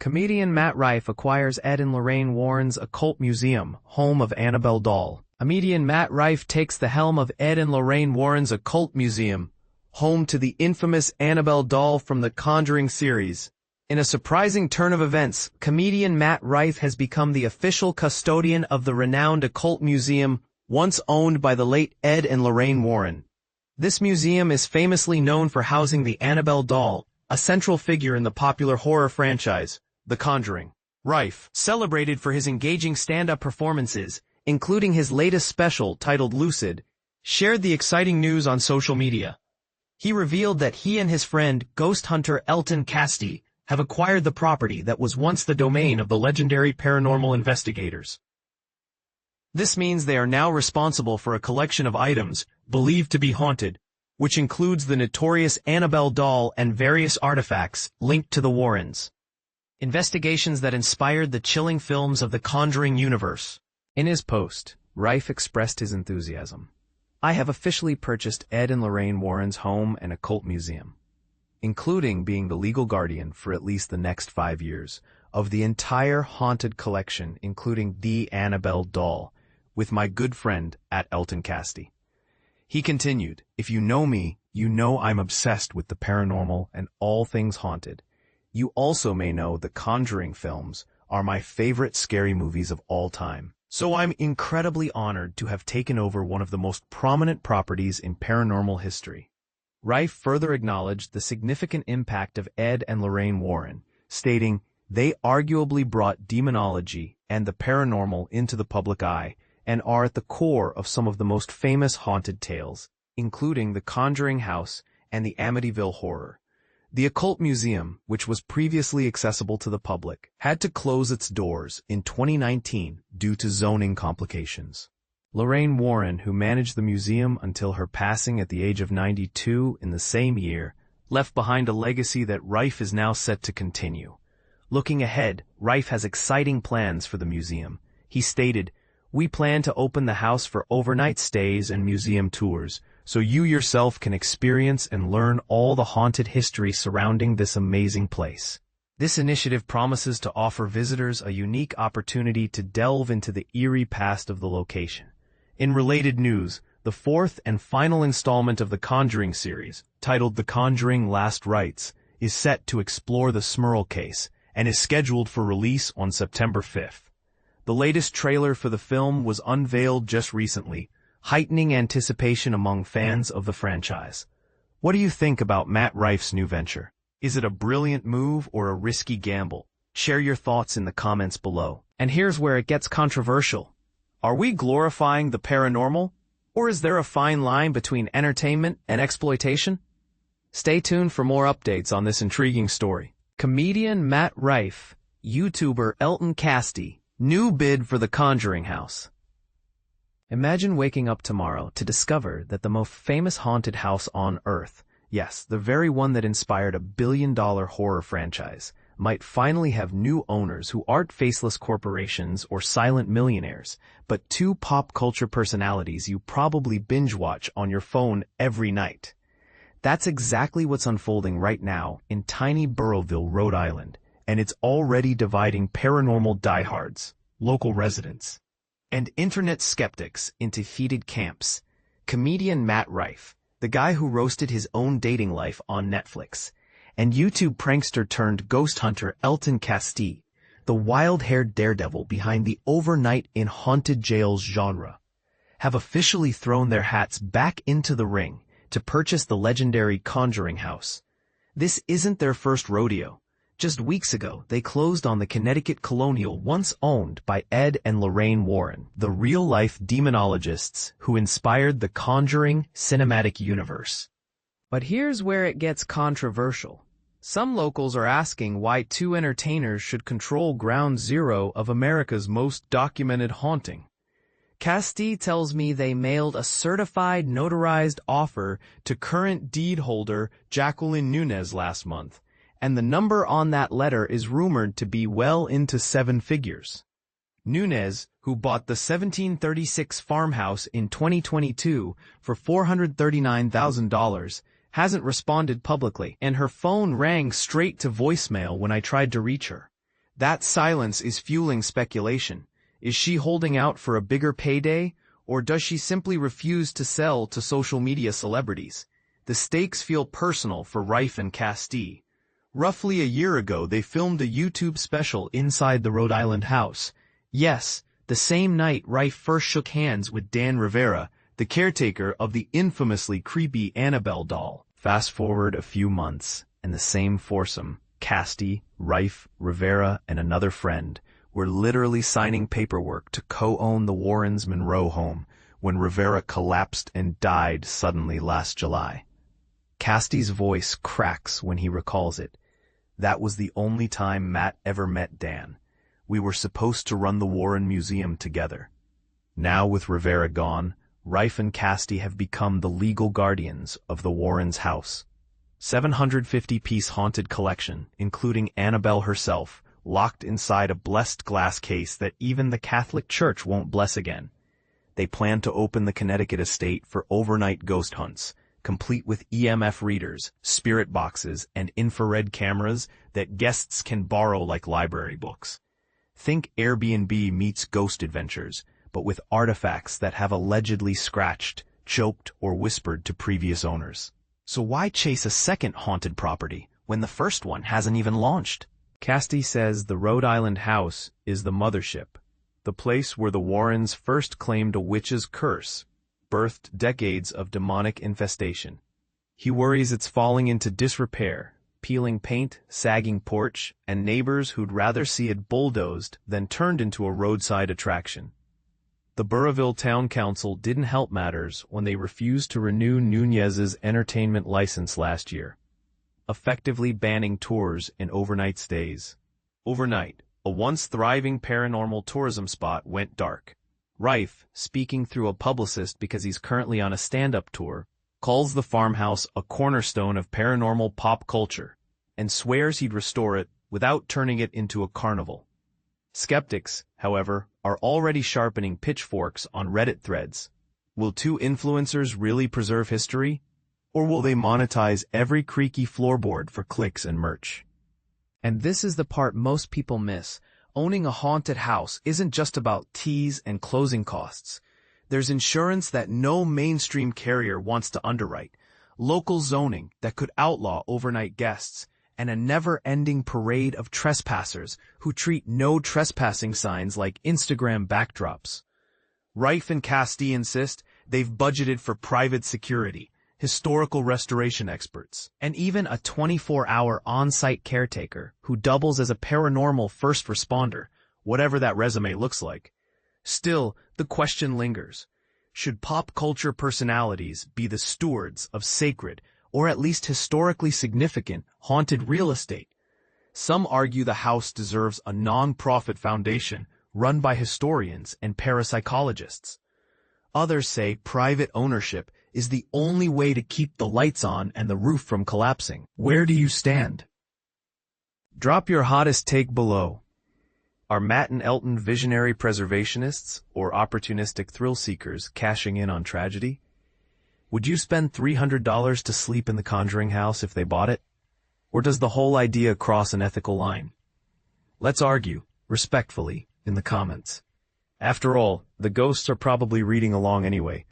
Comedian Matt Rife acquires Ed and Lorraine Warren's Occult Museum, home of Annabelle doll. Comedian Matt Rife takes the helm of Ed and Lorraine Warren's Occult Museum, home to the infamous Annabelle doll from the Conjuring series. In a surprising turn of events, comedian Matt Rife has become the official custodian of the renowned Occult Museum, once owned by the late Ed and Lorraine Warren. This museum is famously known for housing the Annabelle doll, a central figure in the popular horror franchise, The Conjuring. Rife, celebrated for his engaging stand-up performances, including his latest special titled Lucid, shared the exciting news on social media. He revealed that he and his friend, ghost hunter Elton Castee, have acquired the property that was once the domain of the legendary paranormal investigators. This means they are now responsible for a collection of items believed to be haunted, which includes the notorious Annabelle doll and various artifacts linked to the Warrens. Investigations that inspired the chilling films of the Conjuring universe. In his post, Rife expressed his enthusiasm. "I have officially purchased Ed and Lorraine Warren's home and occult museum, including being the legal guardian for at least the next 5 years of the entire haunted collection, including the Annabelle doll, with my good friend at Elton Castee." He continued, "If you know me, you know I'm obsessed with the paranormal and all things haunted. You also may know the Conjuring films are my favorite scary movies of all time. So I'm incredibly honored to have taken over one of the most prominent properties in paranormal history." Rife further acknowledged the significant impact of Ed and Lorraine Warren, stating, "They arguably brought demonology and the paranormal into the public eye and are at the core of some of the most famous haunted tales, including the Conjuring house and the Amityville Horror." The Occult Museum, which was previously accessible to the public, had to close its doors in 2019 due to zoning complications. Lorraine Warren, who managed the museum until her passing at the age of 92 in the same year, left behind a legacy that Rife is now set to continue. Looking ahead, Rife has exciting plans for the museum. He stated, "We plan to open the house for overnight stays and museum tours, so you yourself can experience and learn all the haunted history surrounding this amazing place." This initiative promises to offer visitors a unique opportunity to delve into the eerie past of the location. In related news, the fourth and final installment of the Conjuring series, titled The Conjuring Last Rites, is set to explore the Smurl case and is scheduled for release on September 5th. The latest trailer for the film was unveiled just recently, heightening anticipation among fans of the franchise. What do you think about Matt Rife's new venture? Is it a brilliant move or a risky gamble? Share your thoughts in the comments below. And here's where it gets controversial. Are we glorifying the paranormal, or is there a fine line between entertainment and exploitation? Stay tuned for more updates on this intriguing story. Comedian Matt Rife, YouTuber Elton Castee, new bid for the Conjuring house. Imagine waking up tomorrow to discover that the most famous haunted house on Earth, yes, the very one that inspired a billion-dollar horror franchise, might finally have new owners who aren't faceless corporations or silent millionaires, but two pop culture personalities you probably binge-watch on your phone every night. That's exactly what's unfolding right now in tiny Burrowville, Rhode Island, and it's already dividing paranormal diehards, local residents, and internet skeptics into heated camps. Comedian Matt Rife, the guy who roasted his own dating life on Netflix, and YouTube prankster turned ghost hunter Elton Castee, the wild-haired daredevil behind the overnight in haunted jails genre, have officially thrown their hats back into the ring to purchase the legendary Conjuring house. This isn't their first rodeo. Just weeks ago, they closed on the Connecticut Colonial once owned by Ed and Lorraine Warren, the real-life demonologists who inspired the Conjuring cinematic universe. But here's where it gets controversial. Some locals are asking why two entertainers should control ground zero of America's most documented haunting. Castee tells me they mailed a certified notarized offer to current deed holder Jacqueline Nunez last month, and the number on that letter is rumored to be well into 7 figures. Nunez, who bought the 1736 farmhouse in 2022 for $439,000, hasn't responded publicly, and her phone rang straight to voicemail when I tried to reach her. That silence is fueling speculation. Is she holding out for a bigger payday, or does she simply refuse to sell to social media celebrities? The stakes feel personal for Rife and Castee. Roughly a year ago, they filmed a YouTube special inside the Rhode Island house. Yes, the same night Rife first shook hands with Dan Rivera, the caretaker of the infamously creepy Annabelle doll. Fast forward a few months, and the same foursome, Castee, Rife, Rivera, and another friend, were literally signing paperwork to co-own the Warrens' Monroe home when Rivera collapsed and died suddenly last July. Castee's voice cracks when he recalls it. That was the only time Matt ever met Dan. We were supposed to run the Warren Museum together. Now with Rivera gone, Rife and Castee have become the legal guardians of the Warrens' house. 750-piece haunted collection, including Annabelle herself, locked inside a blessed glass case that even the Catholic Church won't bless again. They plan to open the Connecticut estate for overnight ghost hunts, complete with EMF readers, spirit boxes, and infrared cameras that guests can borrow like library books. Think Airbnb meets Ghost Adventures, but with artifacts that have allegedly scratched, choked, or whispered to previous owners. So why chase a second haunted property when the first one hasn't even launched? Castee says the Rhode Island house is the mothership, the place where the Warrens first claimed a witch's curse, birthed decades of demonic infestation. He worries it's falling into disrepair, peeling paint, sagging porch, and neighbors who'd rather see it bulldozed than turned into a roadside attraction. The Burrillville Town Council didn't help matters when they refused to renew Nunez's entertainment license last year, effectively banning tours and overnight stays. Overnight, a once thriving paranormal tourism spot went dark. Rife, speaking through a publicist because he's currently on a stand-up tour, calls the farmhouse a cornerstone of paranormal pop culture, and swears he'd restore it without turning it into a carnival. Skeptics, however, are already sharpening pitchforks on Reddit threads. Will two influencers really preserve history? Or will they monetize every creaky floorboard for clicks and merch? And this is the part most people miss. Owning a haunted house isn't just about teas and closing costs. There's insurance that no mainstream carrier wants to underwrite, local zoning that could outlaw overnight guests, and a never-ending parade of trespassers who treat no trespassing signs like Instagram backdrops. Rife and Castee insist they've budgeted for private security, historical restoration experts, and even a 24-hour on-site caretaker who doubles as a paranormal first responder, whatever that resume looks like. Still, the question lingers. Should pop culture personalities be the stewards of sacred, or at least historically significant, haunted real estate? Some argue the house deserves a non-profit foundation run by historians and parapsychologists. Others say private ownership is the only way to keep the lights on and the roof from collapsing. Where do you stand? Drop your hottest take below. Are Matt and Elton visionary preservationists or opportunistic thrill seekers cashing in on tragedy? Would you spend $300 to sleep in the Conjuring house if they bought it? Or does the whole idea cross an ethical line? Let's argue, respectfully, in the comments. After all, the ghosts are probably reading along anyway.